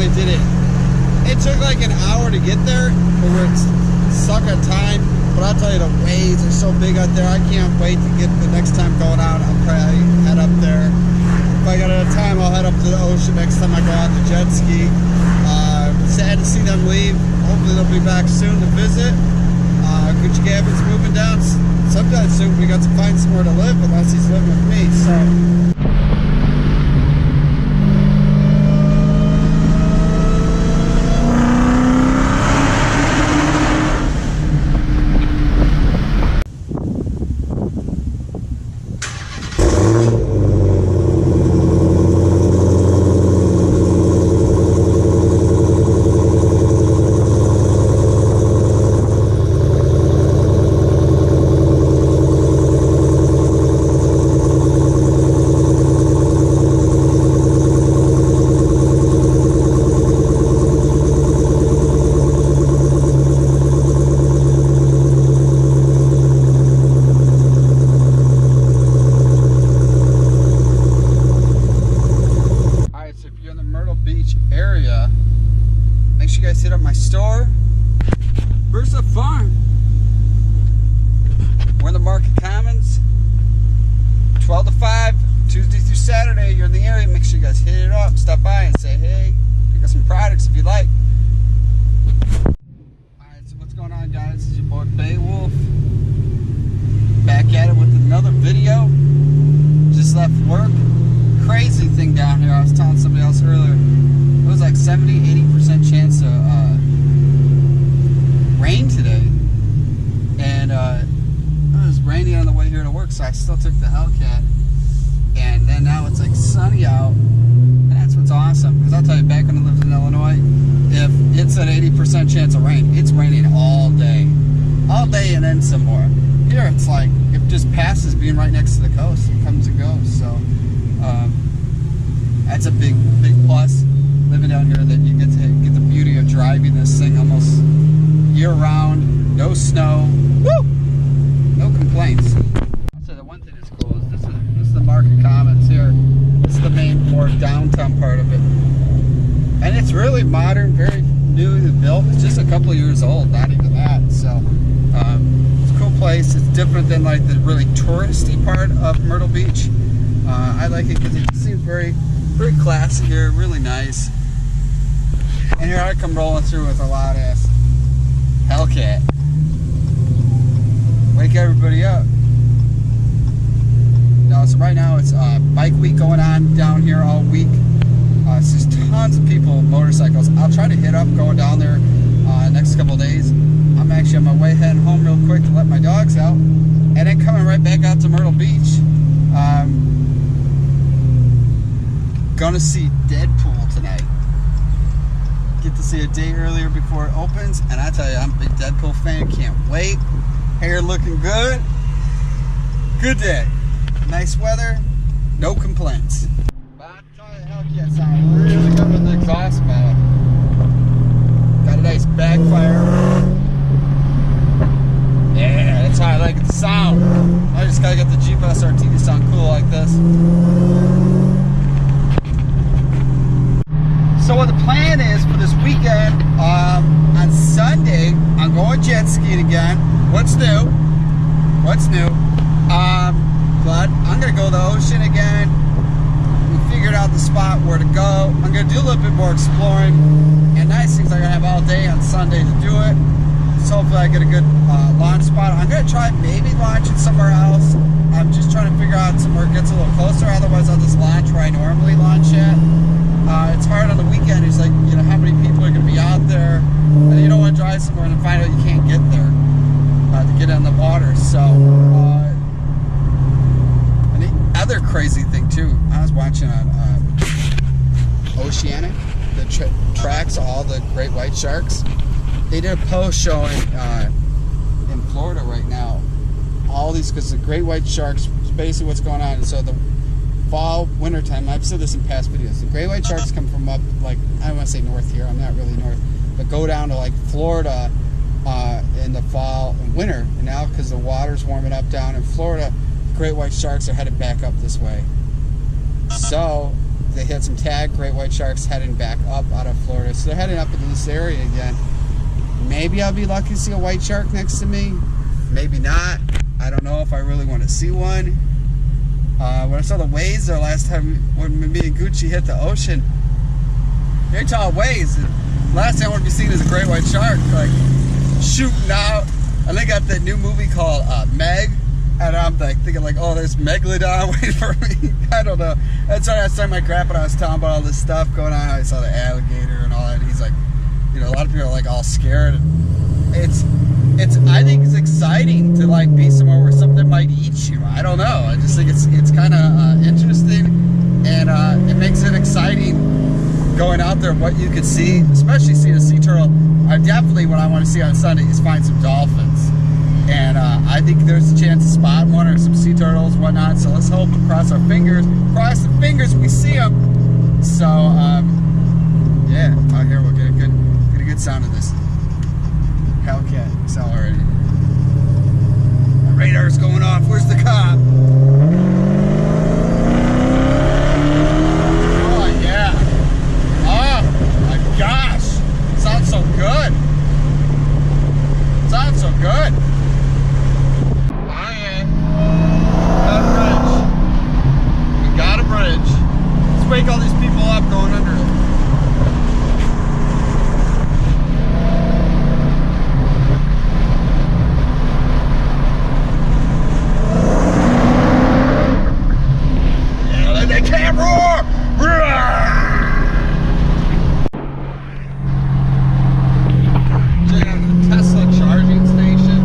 finally did it. It took like an hour to get there, but we're stuck on time. But I'll tell you, the waves are so big out there. I can't wait to get the next time going out. I'll probably head up there. If I got enough time, I'll head up to the ocean next time I go out the jet ski. Sad to see them leave. Hopefully they'll be back soon to visit. Gucci Gavin's moving down sometime soon. We got to find somewhere to live unless he's living with me. So. Hit up my store, Bursa Farm. We're in the Market Commons, 12 to 5, Tuesday through Saturday. You're in the area, make sure you guys hit it up, stop by and say hey, pick up some products if you like. Alright, so what's going on, guys? This is your boy Beowulf, back at it with another video. Just left work. Crazy thing down here, I was telling somebody else earlier, it was like 70-80% chance of rain today, and it was raining on the way here to work, so I still took the Hellcat, and then now it's like sunny out, and that's what's awesome, because I'll tell you, back when I lived in Illinois, if it's an 80% chance of rain, it's raining all day and then some more. Here it's like, it just passes being right next to the coast, it comes and goes, so that's a big plus living down here, that you get to get the beauty of driving this thing almost year-round, no snow, woo! No complaints. I'll say the one thing that's cool is this is the Market Commons here. This is the main, more downtown part of it. And it's really modern, very newly built. It's just a couple of years old, not even that. So, it's a cool place. It's different than like the really touristy part of Myrtle Beach. I like it because it seems very classy here, really nice. And here I come rolling through with a loud ass Hellcat. Wake everybody up. No, so right now it's bike week going on down here all week. It's just tons of people with motorcycles. I'll try to hit up going down there next couple of days. I'm actually on my way heading home real quick to let my dogs out, and then coming right back out to Myrtle Beach. Gonna see Deadpool tonight. Get to see a day earlier before it opens, and I tell you, I'm a big Deadpool fan. Can't wait. Hair looking good. Good day. Nice weather. No complaints. But I tell you, Hellcat sounds really good with the exhaust pedal. Got a nice backfire. Yeah, that's how I like it to sound. I just gotta get the Jeep SRT to sound cool like this. So what the plan is for this weekend, on Sunday, I'm going jet skiing again. What's new? But I'm gonna go to the ocean again. We figured out the spot where to go. I'm gonna do a little bit more exploring. And nice things, I'm gonna have all day on Sunday to do it. So hopefully I get a good launch spot. I'm gonna try maybe launching somewhere else. I'm just trying to figure out somewhere that gets a little closer. Otherwise I'll just launch where I normally launch at. It's hard on the weekend. It's like, you know, how many people are going to be out there, and you don't want to drive somewhere and find out you can't get there to get on the water. So, and the other crazy thing too, I was watching on Oceanic, that tracks all the great white sharks. They did a post showing in Florida right now all these, because the great white sharks is basically what's going on. And so the fall, winter time, I've said this in past videos, the great white sharks come from up, like, I don't want to say north here, I'm not really north, but go down to like Florida in the fall and winter, and now because the water's warming up down in Florida, the great white sharks are headed back up this way. So they had some tag great white sharks heading back up out of Florida, so they're heading up into this area again. Maybe I'll be lucky to see a white shark next to me, maybe not. I don't know if I really want to see one. When I saw the waves there last time when me and Gucci hit the ocean, very tall waves. Last thing I want to be seeing is a great white shark like shooting out. And they got that new movie called Meg, and I'm like thinking like, oh, there's Megalodon waiting for me. I don't know. That's why I was telling my grandpa, I was telling about all this stuff going on. I saw the alligator and all that. And he's like, you know, a lot of people are like all scared. And it's I think it's exciting to like be somewhere where something might eat you. I don't know. I just think it's kind of interesting, and it makes it exciting going out there. What you could see, especially seeing a sea turtle. I definitely, what I want to see on Sunday is find some dolphins, and I think there's a chance to spot one or some sea turtles, whatnot. So let's hope, cross our fingers, cross the fingers, we see them. So yeah, out here we'll get a good sound of this Hellcat accelerating. The radar's going off. Where's the cop? Oh yeah! Oh my gosh! Sounds so good. Sounds so good. Oh yeah. Got a bridge. We got a bridge. Let's wake all these people up going under it. Yeah, let that cam roar! Charging station.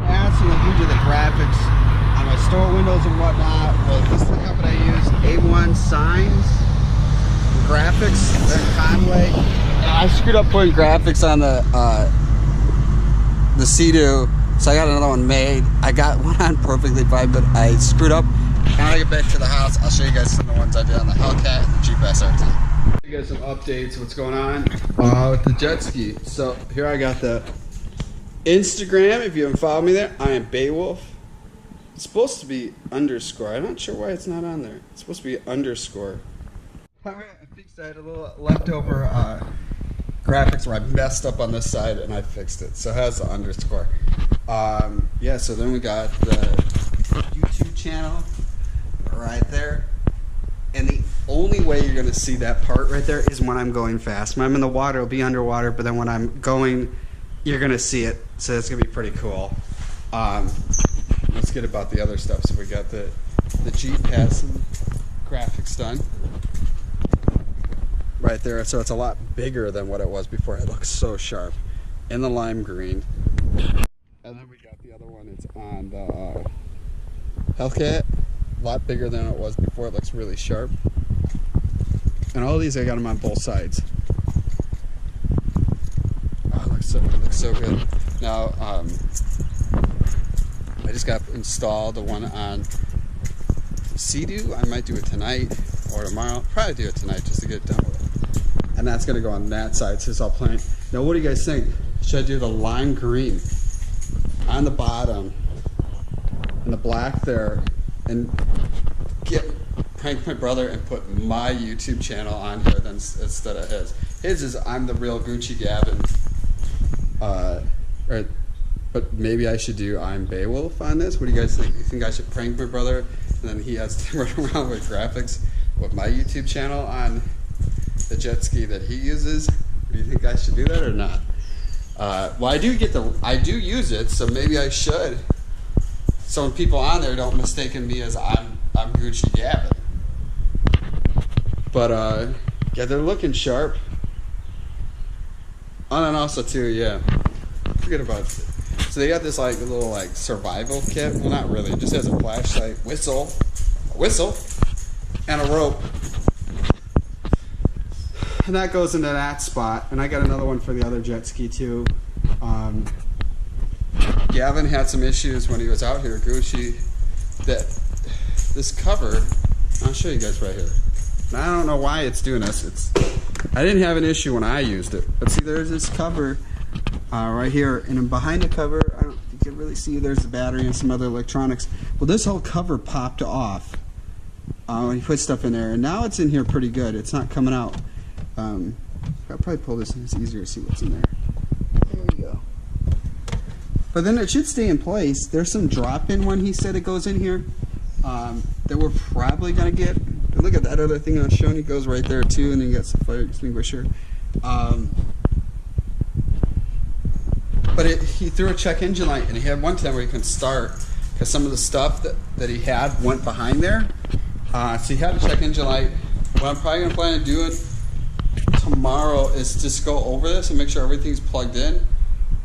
Asking if you do the graphics on my store windows and whatnot. Well, this is the company I use, A1 Signs Graphics. They're in Conway. I screwed up putting graphics on the Sea Doo, so I got another one made. I got one on perfectly fine, but I screwed up. When I get back to the house, I'll show you guys some of the ones I did on the Hellcat and the Jeep SRT. I'll give you guys some updates, what's going on with the jet ski. So here I got the Instagram. If you haven't followed me there, I am Beowulf. It's supposed to be underscore. I'm not sure why it's not on there. It's supposed to be underscore. I fixed that. I had a little leftover graphics where I messed up on this side and I fixed it. So it has the underscore. Yeah, so then we got the YouTube channel right there. And the only way you're going to see that part right there is when I'm going fast. When I'm in the water, it'll be underwater. But then when I'm going, you're going to see it. So it's going to be pretty cool. Let's get about the other stuff. So we got the Jeep has some graphics done right there. So it's a lot bigger than what it was before. It looks so sharp in the lime green. And then we got the other one. It's on the Hellcat. A lot bigger than it was before. It looks really sharp. And all these, I got them on both sides. Oh, it looks so good. Now, I just got installed the one on Sea Doo. I might do it tonight or tomorrow. Probably do it tonight just to get it done with it. And that's gonna go on that side, so it's all plain. Now what do you guys think? Should I do the lime green on the bottom and the black there and prank my brother and put my YouTube channel on here then instead of his? His is I'm the Real Gucci Gavin. But maybe I should do I'm Beowulf on this. What do you guys think? You think I should prank my brother and then he has to run around with graphics with my YouTube channel on the jet ski that he uses? Do you think I should do that or not? Well, I do use it, so maybe I should. So when people on there don't mistake me as I'm Gucci Gavin. But yeah, they're looking sharp. Oh, and also too, yeah. Forget about it. So they got this like little like survival kit. Well, not really. It just has a flashlight, a whistle, and a rope. And that goes into that spot. And I got another one for the other jet ski too. Gavin had some issues when he was out here, Gucci, that this cover, I'll show you guys right here. And I don't know why it's doing this. I didn't have an issue when I used it, but see, there's this cover right here, and then behind the cover, I don't think you can really see, there's the battery and some other electronics. Well, this whole cover popped off when you put stuff in there, and now it's in here pretty good. It's not coming out. I'll probably pull this in, it's easier to see what's in there. There we go. But then it should stay in place. There's some drop-in when he said it goes in here that we're probably going to get. And look at that other thing I was showing you, goes right there too, and then you got some fire extinguisher. But he threw a check engine light, and he had one time where he couldn't start because some of the stuff that he had went behind there. So he had a check engine light. What I'm probably going to plan on doing tomorrow is just go over this and make sure everything's plugged in.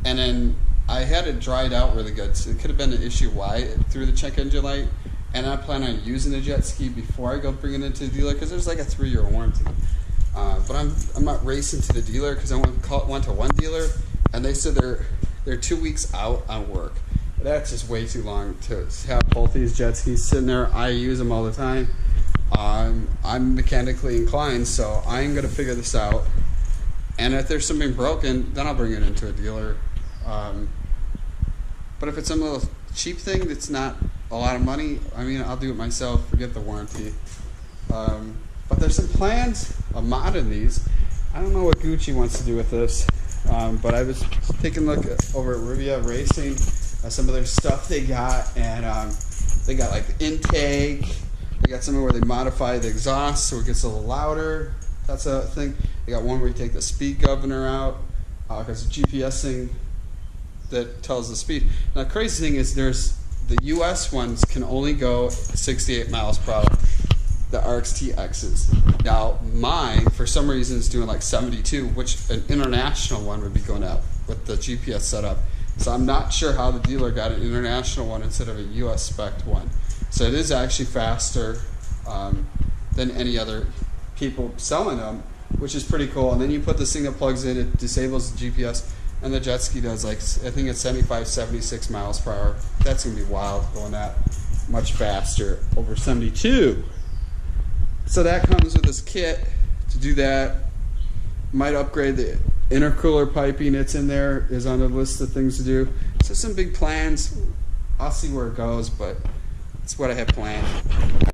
And then I had it dried out really good, so it could have been an issue why it threw the check engine light. And I plan on using the jet ski before I go bring it into the dealer because there's like a 3-year warranty. But I'm not racing to the dealer because I went to one dealer and they said they're 2 weeks out on work. That's just way too long to have both these jet skis sitting there. I use them all the time. I'm mechanically inclined, so I'm gonna figure this out. And if there's something broken, then I'll bring it into a dealer. But if it's some little cheap thing that's not a lot of money, I mean, I'll do it myself, forget the warranty. But there's some plans of modding these. I don't know what Gucci wants to do with this, but I was taking a look over at Riva Racing, some of their stuff they got, and they got like the intake, they got somewhere where they modify the exhaust so it gets a little louder. That's a thing. They got one where you take the speed governor out, because the GPS thing that tells the speed. Now the crazy thing is there's the US ones can only go 68 miles per hour, the RXT X's. Now mine, for some reason, is doing like 72, which an international one would be going up with the GPS setup. So I'm not sure how the dealer got an international one instead of a US spec one. So it is actually faster than any other people selling them, which is pretty cool. And then you put this thing that plugs in, it disables the GPS, and the jet ski does like, I think it's 75, 76 miles per hour. That's gonna be wild, going that much faster over 72. So that comes with this kit. To do that, might upgrade the intercooler piping. It's in there, is on the list of things to do. So some big plans. I'll see where it goes, but it's what I have planned.